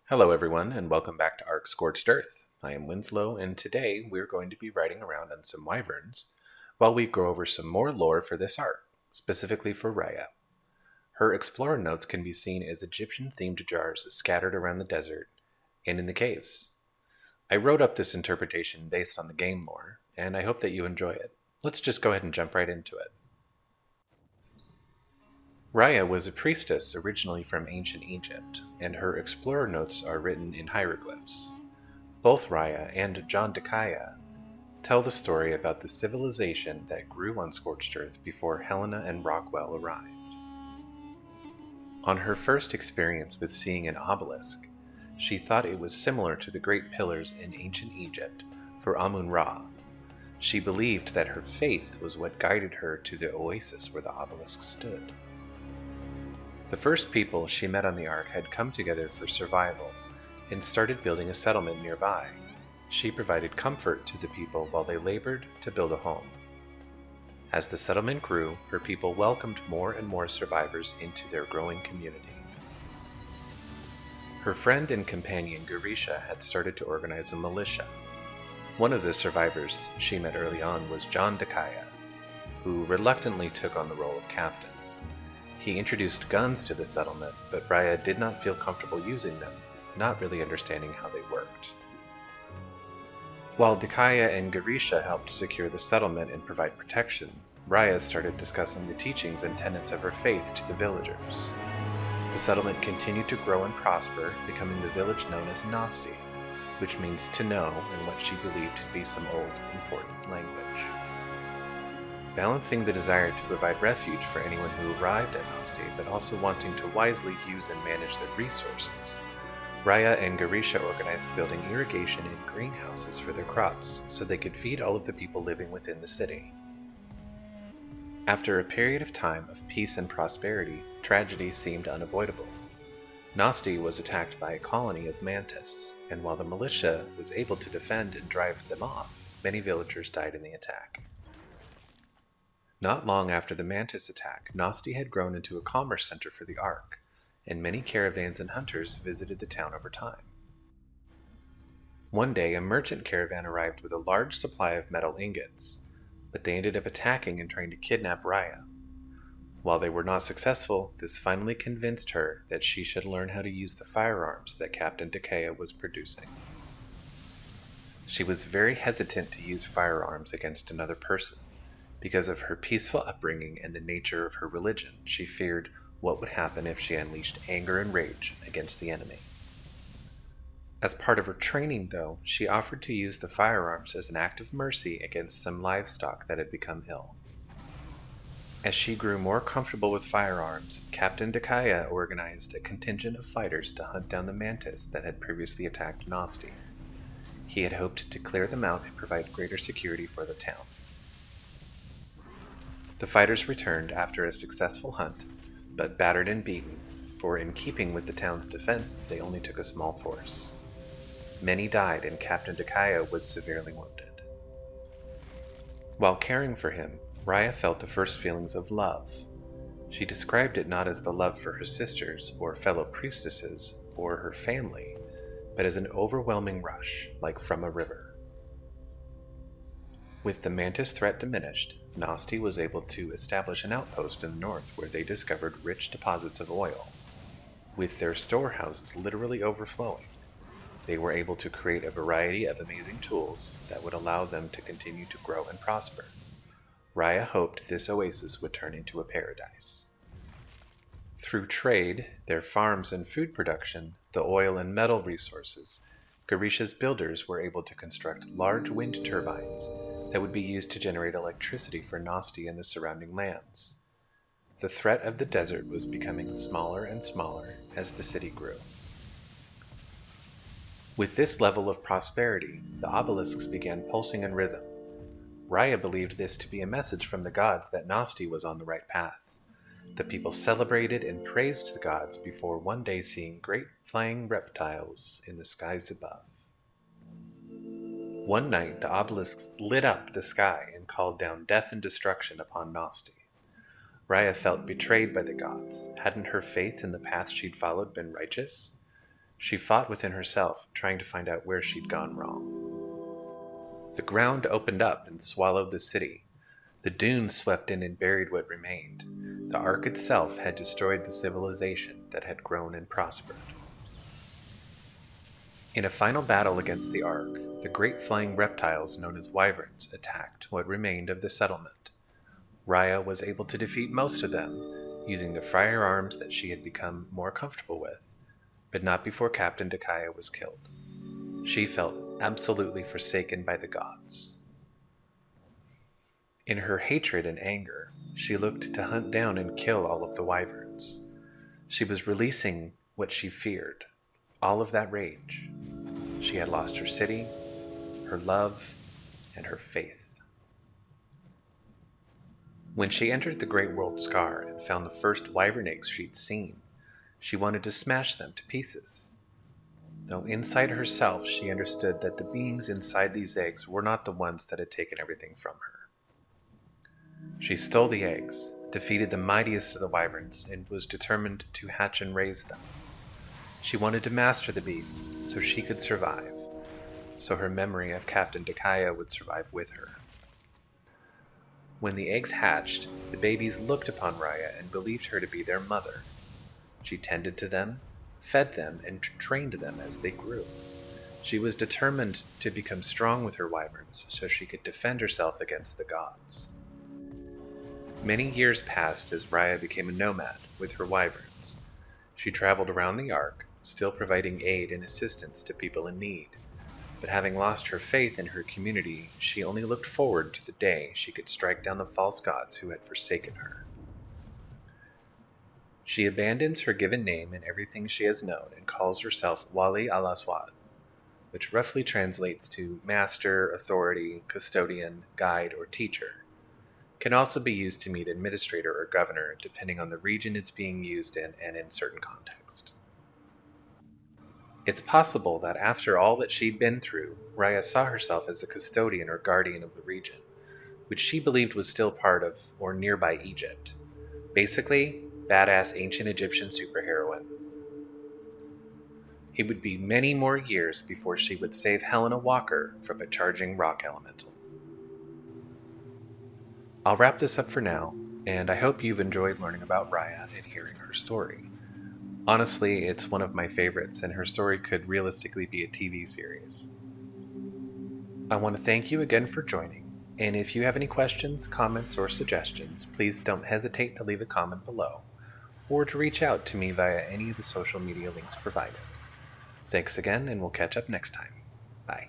Hello everyone, and welcome back to Ark Scorched Earth. I am Winslow, and today we're going to be riding around on some wyverns while we go over some more lore for this ark, specifically for Raia. Her explorer notes can be seen as Egyptian-themed jars scattered around the desert and in the caves. I wrote up this interpretation based on the game lore, and I hope that you enjoy it. Let's just go ahead and jump right into it. Raia was a priestess originally from ancient Egypt, and her explorer notes are written in hieroglyphs. Both Raia and John Dakaya tell the story about the civilization that grew on Scorched Earth before Helena and Rockwell arrived. On her first experience with seeing an obelisk, she thought it was similar to the Great Pillars in ancient Egypt for Amun-Ra. She believed that her faith was what guided her to the oasis where the obelisk stood. The first people she met on the Ark had come together for survival and started building a settlement nearby. She provided comfort to the people while they labored to build a home. As the settlement grew, her people welcomed more and more survivors into their growing community. Her friend and companion Garisha had started to organize a militia. One of the survivors she met early on was John Dakaya, who reluctantly took on the role of captain. He introduced guns to the settlement, but Raia did not feel comfortable using them, not really understanding how they worked. While Dakaya and Garisha helped secure the settlement and provide protection, Raia started discussing the teachings and tenets of her faith to the villagers. The settlement continued to grow and prosper, becoming the village known as Nosti, which means to know in what she believed to be some old, important language. Balancing the desire to provide refuge for anyone who arrived at Nosti, but also wanting to wisely use and manage their resources, Raia and Garisha organized building irrigation and greenhouses for their crops so they could feed all of the people living within the city. After a period of time of peace and prosperity, tragedy seemed unavoidable. Nosti was attacked by a colony of mantis, and while the militia was able to defend and drive them off, many villagers died in the attack. Not long after the mantis attack, Nosti had grown into a commerce center for the Ark, and many caravans and hunters visited the town over time. One day, a merchant caravan arrived with a large supply of metal ingots, but they ended up attacking and trying to kidnap Raia. While they were not successful, this finally convinced her that she should learn how to use the firearms that Captain Dakaya was producing. She was very hesitant to use firearms against another person. Because of her peaceful upbringing and the nature of her religion, she feared what would happen if she unleashed anger and rage against the enemy. As part of her training, though, she offered to use the firearms as an act of mercy against some livestock that had become ill. As she grew more comfortable with firearms, Captain Dakaya organized a contingent of fighters to hunt down the mantis that had previously attacked Nosti. He had hoped to clear them out and provide greater security for the town. The fighters returned after a successful hunt, but battered and beaten, for in keeping with the town's defense, they only took a small force. Many died, and Captain Dakaya was severely wounded. While caring for him, Raia felt the first feelings of love. She described it not as the love for her sisters, or fellow priestesses, or her family, but as an overwhelming rush, like from a river. With the mantis threat diminished, Nosti was able to establish an outpost in the north where they discovered rich deposits of oil. With their storehouses literally overflowing, they were able to create a variety of amazing tools that would allow them to continue to grow and prosper. Raia hoped this oasis would turn into a paradise. Through trade, their farms and food production, the oil and metal resources, Garisha's builders were able to construct large wind turbines that would be used to generate electricity for Nosti and the surrounding lands. The threat of the desert was becoming smaller and smaller as the city grew. With this level of prosperity, the obelisks began pulsing in rhythm. Raia believed this to be a message from the gods that Nosti was on the right path. The people celebrated and praised the gods before one day seeing great flying reptiles in the skies above. One night, the obelisks lit up the sky and called down death and destruction upon Nosti. Raia felt betrayed by the gods. Hadn't her faith in the path she'd followed been righteous? She fought within herself, trying to find out where she'd gone wrong. The ground opened up and swallowed the city. The dunes swept in and buried what remained. The Ark itself had destroyed the civilization that had grown and prospered. In a final battle against the Ark, the great flying reptiles known as wyverns attacked what remained of the settlement. Raia was able to defeat most of them, using the firearms that she had become more comfortable with, but not before Captain Dakaya was killed. She felt absolutely forsaken by the gods. In her hatred and anger, she looked to hunt down and kill all of the wyverns. She was releasing what she feared, all of that rage. She had lost her city, her love, and her faith. When she entered the Great World Scar and found the first wyvern eggs she'd seen, she wanted to smash them to pieces. Though inside herself she understood that the beings inside these eggs were not the ones that had taken everything from her. She stole the eggs, defeated the mightiest of the wyverns, and was determined to hatch and raise them. She wanted to master the beasts so she could survive, so her memory of Captain Dakaya would survive with her. When the eggs hatched, the babies looked upon Raia and believed her to be their mother. She tended to them, fed them, and trained them as they grew. She was determined to become strong with her wyverns so she could defend herself against the gods. Many years passed as Raia became a nomad with her wyverns. She traveled around the Ark, still providing aid and assistance to people in need. But having lost her faith in her community, she only looked forward to the day she could strike down the false gods who had forsaken her. She abandons her given name and everything she has known and calls herself Wali al-Aswad, which roughly translates to master, authority, custodian, guide, or teacher. It can also be used to mean administrator or governor, depending on the region it's being used in and in certain contexts. It's possible that after all that she'd been through, Raia saw herself as a custodian or guardian of the region, which she believed was still part of or nearby Egypt. Basically, badass ancient Egyptian superheroine. It would be many more years before she would save Helena Walker from a charging rock elemental. I'll wrap this up for now, and I hope you've enjoyed learning about Raia and hearing her story. Honestly, it's one of my favorites, and her story could realistically be a TV series. I want to thank you again for joining, and if you have any questions, comments, or suggestions, please don't hesitate to leave a comment below, or to reach out to me via any of the social media links provided. Thanks again, and we'll catch up next time. Bye.